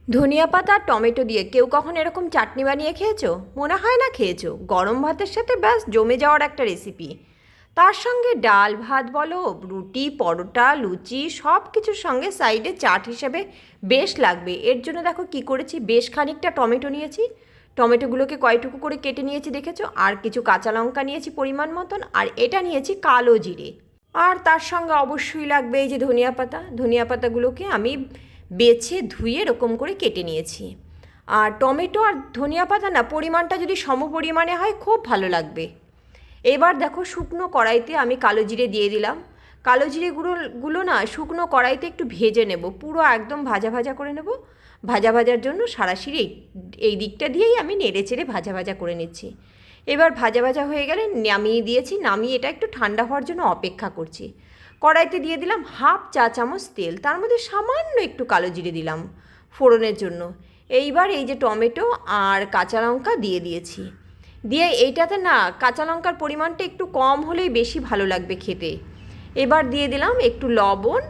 ধনিয়া পাতা আর টমেটো দিয়ে কেউ কখন এরকম চাটনি বানিয়ে খেয়েছো? মনে হয় না খেয়েছো। গরম ভাতের সাথে ব্যাস জমে যাওয়ার একটা রেসিপি। তার সঙ্গে ডাল ভাত বলো, রুটি পরোটা লুচি সব কিছুর সঙ্গে সাইডে চাট হিসেবে বেশ লাগবে। এর জন্য দেখো কি করেছি, বেশ খানিকটা টমেটো নিয়েছি। টমেটোগুলোকে কয়টুকু করে কেটে নিয়েছি দেখেছো, আর কিছু কাঁচা লঙ্কা নিয়েছি পরিমাণ মতন, আর এটা নিয়েছি কালো জিরে। আর তার সঙ্গে অবশ্যই লাগবে এই যে ধনিয়া পাতা। ধনিয়া পাতাগুলোকে আমি বেছে ধুয়ে এরকম করে কেটে নিয়েছি। আর টমেটো আর ধনিয়া পাতা না পরিমাণটা যদি সম পরিমাণে হয় খুব ভালো লাগবে। এবার দেখো শুকনো কড়াইতে আমি কালো জিরে দিয়ে দিলাম। কালো জিরে গুলো না শুকনো কড়াইতে একটু ভেজে নেব, পুরো একদম ভাজা ভাজা করে নেব। ভাজা ভাজার জন্য সারাশিরে এই দিকটা দিয়েই আমি নেড়ে চেড়ে ভাজা ভাজা করে নিচ্ছি। এবার ভাজা ভাজা হয়ে গেলে নামিয়ে দিয়েছি, নামিয়ে এটা একটু ঠান্ডা হওয়ার জন্য অপেক্ষা করছি। কড়াইতে দিয়ে দিলাম হাফ চা চামচ তেল, তার মধ্যে সামান্য একটু কালো জিরে দিলাম ফোড়নের জন্য। এইবার এই যে টমেটো আর কাঁচা লঙ্কা দিয়ে দিয়েছি। দিয়ে এইটাতে না কাঁচা লঙ্কার পরিমাণটা একটু কম হলেই বেশি ভালো লাগবে খেতে। এবার দিয়ে দিলাম একটু লবণ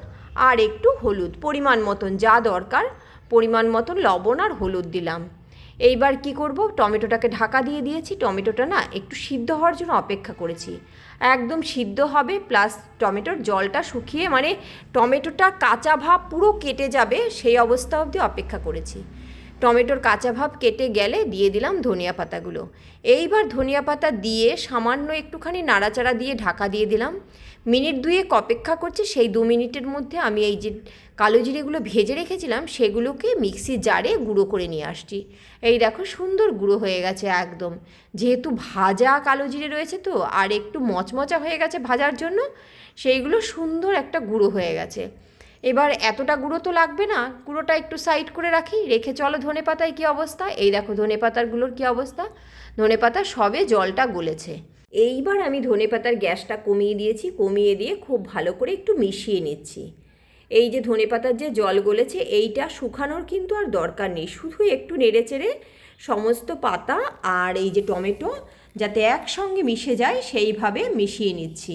আর একটু হলুদ, পরিমাণ মতন যা দরকার পরিমাণ মতন লবণ আর হলুদ দিলাম। এইবার কি করব, টমেটোটাকে ঢাকা দিয়ে দিয়েছি। টমেটোটা না একটু সিদ্ধ হওয়ার জন্য অপেক্ষা করেছি। একদম সিদ্ধ হবে, প্লাস টমেটোর জলটা শুকিয়ে মানে টমেটোটা কাঁচা ভাব পুরো কেটে যাবে সেই অবস্থা অবধি অপেক্ষা করেছি। টমেটোর কাঁচা ভাব কেটে গেলে দিয়ে দিলাম ধনিয়া পাতাগুলো। এইবার ধনিয়া পাতা দিয়ে সামান্য একটুখানি নাড়াচাড়া দিয়ে ঢাকা দিয়ে দিলাম। মিনিট দুয়েক অপেক্ষা করছি। সেই 2 মিনিটের মধ্যে আমি এই যে কালো জিরেগুলো ভেজে রেখেছিলাম সেগুলোকে মিক্সি জারে গুঁড়ো করে নিয়ে আসছি। এই দেখো সুন্দর গুঁড়ো হয়ে গেছে একদম। যেহেতু ভাজা কালো জিরে রয়েছে তো, আর একটু মচমচা হয়ে গেছে ভাজার জন্য, সেইগুলো সুন্দর একটা গুঁড়ো হয়ে গেছে। এবার এতটা গুঁড়ো তো লাগবে না, গুঁড়োটা একটু সাইড করে রাখি, রেখে চলো ধনে পাতায় কী অবস্থা। এই দেখো ধনে পাতারগুলোর কী অবস্থা, ধনে পাতা সবে জলটা গলেছে। এইবার আমি ধনে পাতার গ্যাসটা কমিয়ে দিয়েছি, কমিয়ে দিয়ে খুব ভালো করে একটু মিশিয়ে নিচ্ছি। এই যে ধনে পাতার যে জল গলেছে এইটা শুকানোর কিন্তু আর দরকার নেই, শুধু একটু নেড়ে চেড়ে সমস্ত পাতা আর এই যে টমেটো যাতে একসঙ্গে মিশে যায় সেইভাবে মিশিয়ে নিচ্ছি।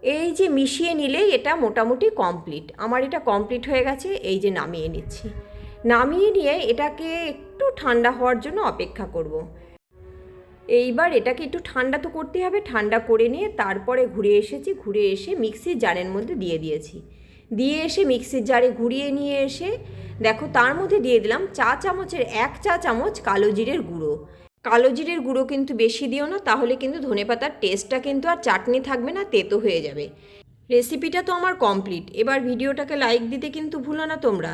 এই যে মিশিয়ে নিলেই এটা মোটামুটি কমপ্লিট। আমার এটা কমপ্লিট হয়ে গেছে। এই যে নামিয়ে নিচ্ছি। নামিয়ে নিয়ে এটাকে একটু ঠান্ডা হওয়ার জন্য অপেক্ষা করব। এইবার এটাকে একটু ঠান্ডা তো করতে হবে, ঠান্ডা করে নিয়ে তারপরে ঘুরে এসেছি, ঘুরে এসে মিক্সির জারের মধ্যে দিয়ে দিয়েছি। দিয়ে এসে মিক্সির জারে ঘুরিয়ে নিয়ে এসে দেখো তার মধ্যে দিয়ে দিলাম চা চামচের 1 চা চামচ কালো জিরের গুঁড়ো। কালো জিরের গুঁড়ো কিন্তু বেশি দিও না, তাহলে কিন্তু ধনেপাতার টেস্টটা কিন্তু আর চাটনি থাকবে না, তেতো হয়ে যাবে। রেসিপিটা তো আমার কমপ্লিট। এবার ভিডিওটাকে লাইক দিতে কিন্তু ভুলো না তোমরা।